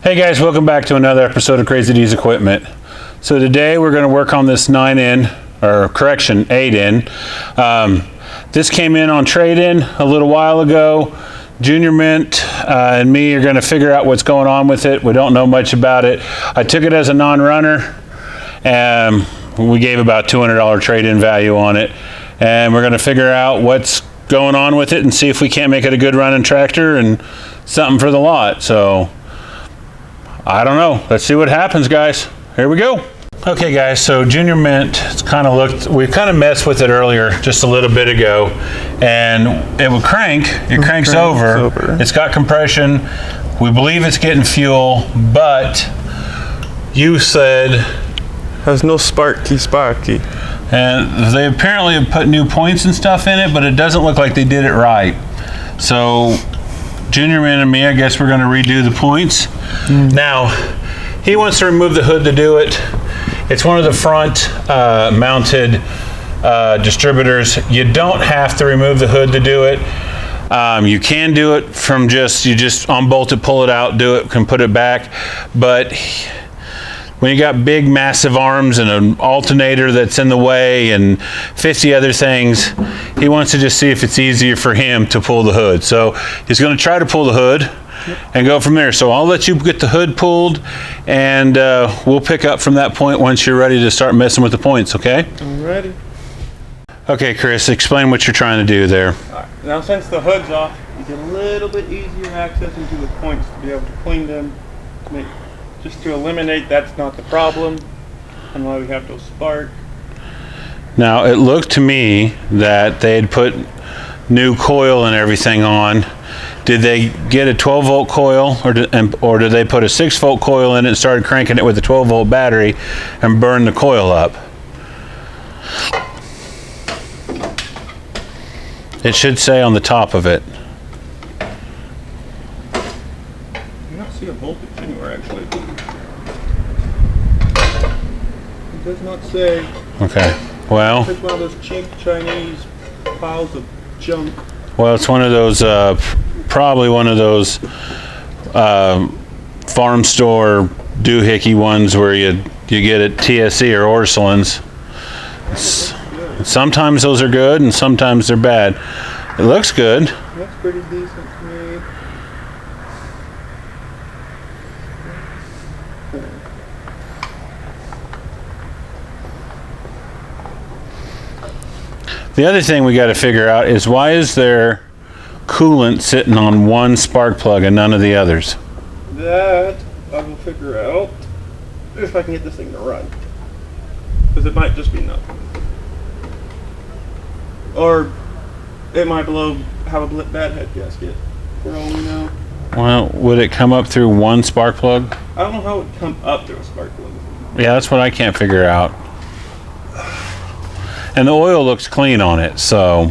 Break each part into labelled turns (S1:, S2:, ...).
S1: Hey guys, welcome back to another episode of Crazy D's Equipment. So today we're going to work on this 9N, or correction, 8N. This came in on trade-in a little while ago. Junior Mint and me are going to figure out what's going on with it. We don't know much about it. I took it as a non-runner, and we gave about $200 trade-in value on it. And we're going to figure out what's going on with it and see if we can't make it a good running tractor and something for the lot. So I don't know. Let's see what happens, guys. Here we go. Okay, guys, so Junior Mint, we kind of messed with it earlier, just a little bit ago, and it will crank. It cranks over. It's got compression. We believe it's getting fuel, but you said
S2: has no sparky.
S1: And they apparently have put new points and stuff in it, but it doesn't look like they did it right. So Junior Mint and me, I guess we're going to redo the points. Now, he wants to remove the hood to do it. It's one of the front mounted distributors. You don't have to remove the hood to do it. You can do it from you just unbolt it, pull it out, do it, can put it back. But when you got big, massive arms and an alternator that's in the way and 50 other things, he wants to just see if it's easier for him to pull the hood. So he's going to try to pull the hood and go from there. So I'll let you get the hood pulled, and we'll pick up from that point once you're ready to start messing with the points, okay?
S2: I'm ready.
S1: Okay, Chris, explain what you're trying to do there.
S2: All right. Now, since the hood's off, you get a little bit easier access into the points to be able to clean them, just to eliminate that's not the problem, and why we have to spark.
S1: Now, it looked to me that they had put new coil and everything on. Did they get a 12-volt coil, or did they put a 6-volt coil in it and started cranking it with a 12-volt battery and burn the coil up? It should say on the top of it.
S2: I do not see a voltage anywhere, actually. It does not say.
S1: Okay. Well,
S2: It's one of those cheap Chinese piles of junk.
S1: well, it's one of those, probably one of those farm store doohickey ones where you get at TSC or Orsolin's. Sometimes those are good and sometimes they're bad. It looks good.
S2: That's pretty decent to me.
S1: The other thing we got to figure out is, why is there coolant sitting on one spark plug and none of the others?
S2: That I will figure out if I can get this thing to run. Because it might just be nothing. Or it might have a bad head gasket, for all we know.
S1: Well, would it come up through one spark plug?
S2: I don't know how it would come up through a spark plug.
S1: Yeah, that's what I can't figure out. And the oil looks clean on it, so.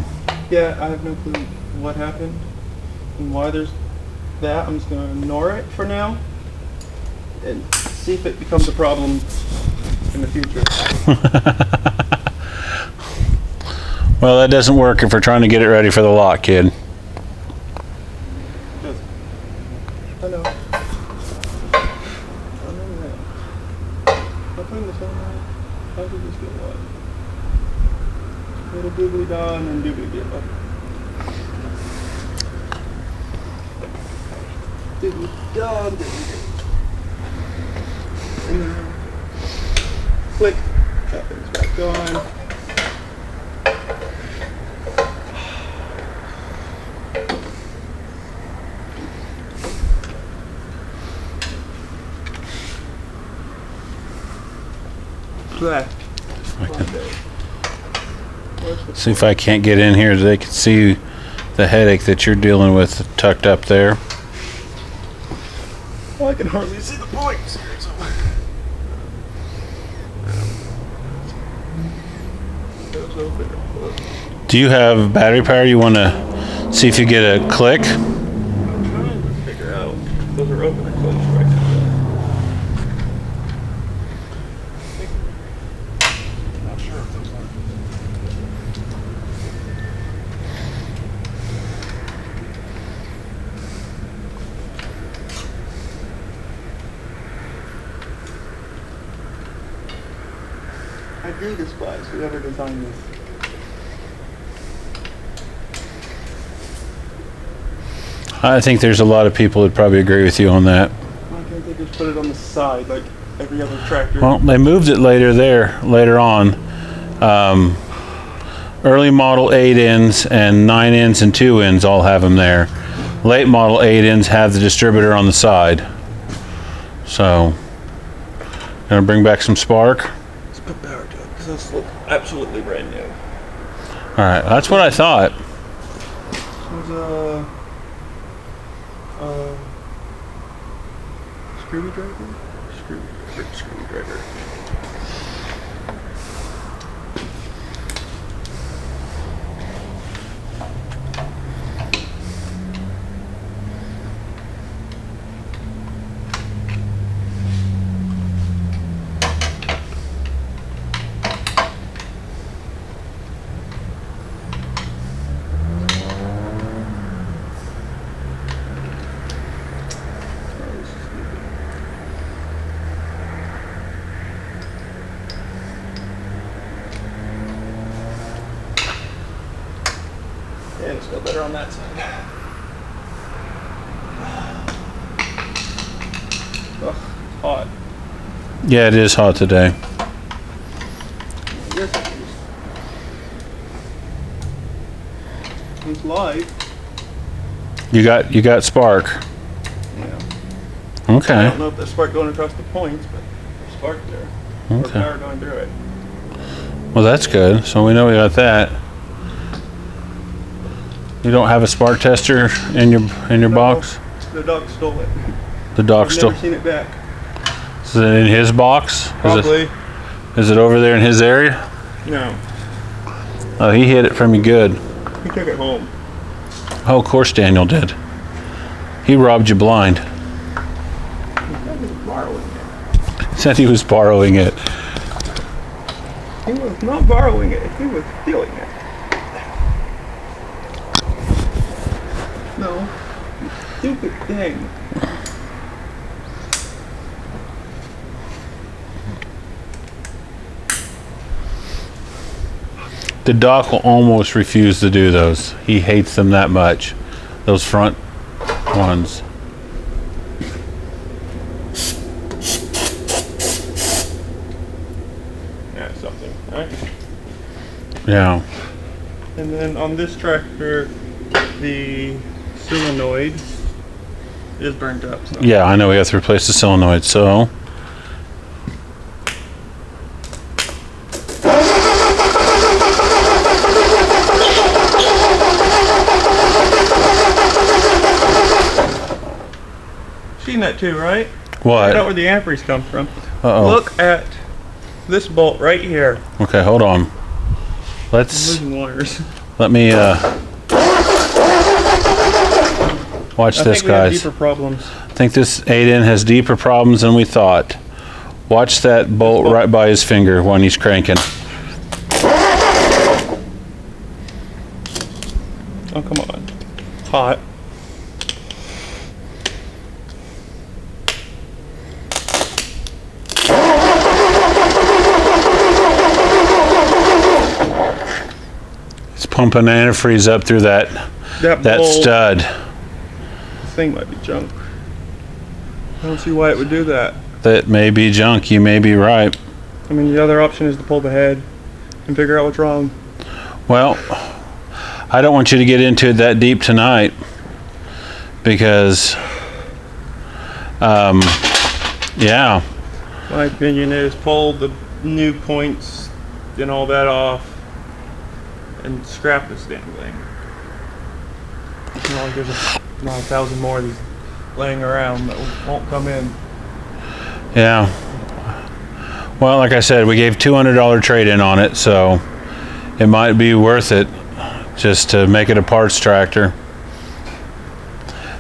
S2: Yeah, I have no clue what happened and why there's that. I'm just going to ignore it for now and see if it becomes a problem in the future.
S1: Well, that doesn't work if we're trying to get it ready for the lot, kid.
S2: I know. I know that. I'll clean this one out. How did this get what? Little doobly da and then doobly dip. Doobly da and doobly dip. And then click. That thing's back on.
S1: See if I can't get in here so they can see the headache that you're dealing with tucked up there.
S2: Well, I can hardly see the points here. So.
S1: Do you have battery power? You want to see if you get a click?
S2: I'm trying to figure out. Those are open or closed right now. Not sure if those are. agree despise whoever designed this.
S1: I think there's a lot of people that probably agree with you on that.
S2: Why can't they just put it on the side like every other tractor?
S1: Well, they moved it later on. Early model 8Ns and 9Ns and 2Ns all have them there. Late model 8Ns have the distributor on the side. So, gonna bring back some spark.
S2: Let's put power to it because this looks absolutely brand new.
S1: All right, that's what I thought.
S2: There's a screwdriver? Screwdriver. Yeah, it's got better on that side. Ugh, it's hot.
S1: Yeah, it is hot today.
S2: Yes, it is. It's live.
S1: You got spark.
S2: Yeah. I
S1: Okay.
S2: don't know if there's spark going across the points, but there's spark there. Or
S1: Okay.
S2: power going through it.
S1: Well, that's good. So we know we got that. You don't have a spark tester in your
S2: No.
S1: box?
S2: The dog stole it.
S1: The dog
S2: I've
S1: still.
S2: never seen it back.
S1: Is it in his box?
S2: Probably.
S1: Is it over there in his area?
S2: No.
S1: Oh, he hid it from you good.
S2: He took it home.
S1: Oh, of course Daniel did. He robbed you blind.
S2: He was borrowing it.
S1: Said he was borrowing it.
S2: He was not borrowing it. He was stealing it. No. Stupid thing.
S1: The doc will almost refuse to do those. He hates them that much. Those front ones.
S2: That's something, right?
S1: Yeah.
S2: And then on this tractor, the solenoid is burnt up. So.
S1: Yeah, I know we have to replace the solenoid, so.
S2: Seen that too, right?
S1: What?
S2: Find out where the amperes come from.
S1: Uh-oh.
S2: Look at this bolt right here.
S1: Okay, hold on.
S2: I'm
S1: Let's,
S2: losing wires.
S1: let me, watch
S2: I
S1: this,
S2: think we have
S1: guys.
S2: deeper problems.
S1: I think this 8N has deeper problems than we thought. Watch that bolt right by his finger when he's cranking.
S2: Oh, come on. Hot.
S1: It's pumping antifreeze up through that
S2: That bolt,
S1: stud.
S2: This thing might be junk. I don't see why it would do that.
S1: That may be junk. You may be right.
S2: I mean, the other option is to pull the head and figure out what's wrong.
S1: Well, I don't want you to get into it that deep tonight because, yeah,
S2: My opinion is pull the new points and all that off and scrap this damn thing. It's not like there's not 1,000 more of these laying around that won't come in.
S1: yeah. Well, like I said, we gave $200 trade-in on it, so it might be worth it just to make it a parts tractor.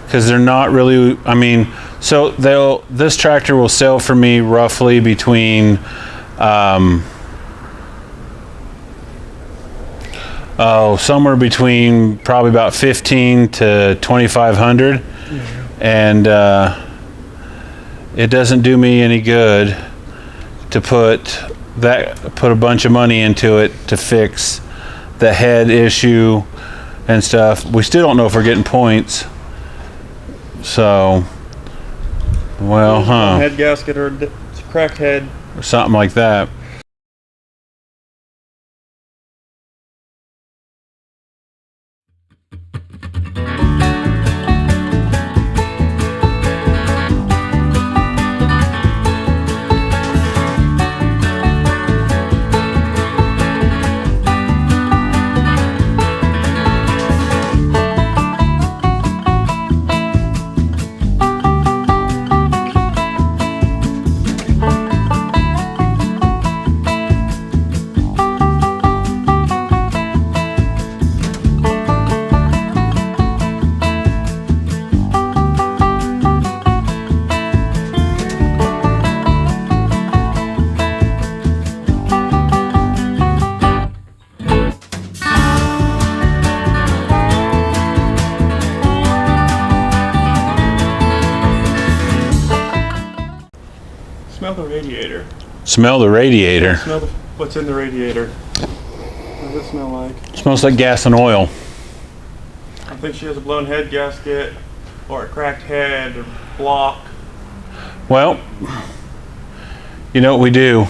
S1: Because they're not really, I mean, so this tractor will sell for me roughly between, somewhere between probably about 15 to 2,500. And it doesn't do me any good to put that put a bunch of money into it to fix the head issue and stuff. We still don't know if we're getting points. So, well,
S2: Head gasket or cracked head.
S1: something like that.
S2: Smell the radiator.
S1: Smell the radiator.
S2: Smell what's in the radiator. What does it smell like?
S1: Smells like gas and oil.
S2: I think she has a blown head gasket or a cracked head or block.
S1: Well, you know what we do?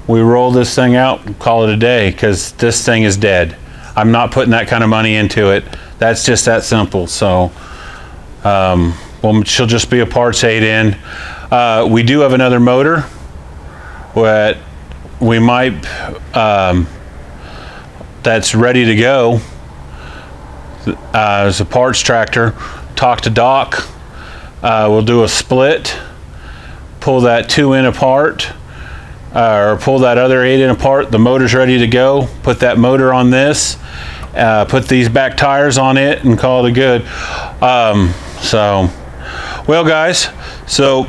S1: We roll this thing out and call it a day, because this thing is dead. I'm not putting that kind of money into it. That's just that simple. So, well, she'll just be a parts aid in. We do have another motor that we might, that's ready to go. As a parts tractor. Talk to Doc. We'll do a split, pull that 2 in apart, or pull that other 8 in apart. The motor's ready to go. Put that motor on this, put these back tires on it, and call it a good. Well guys, so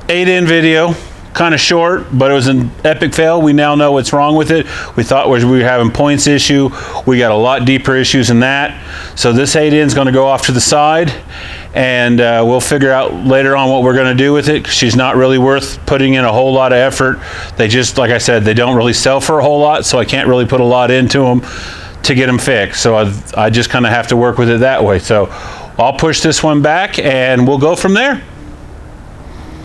S1: 8-in video, kind of short, but it was an epic fail. We now know what's wrong with it. We thought we were having points issue. We got a lot deeper issues than that. So this 8-in is going to go off to the side, and we'll figure out later on what we're going to do with it. She's not really worth putting in a whole lot of effort. They just, like I said, they don't really sell for a whole lot, so I can't really put a lot into them to get them fixed. So I just kind of have to work with it that way. So I'll push this one back and we'll go from there.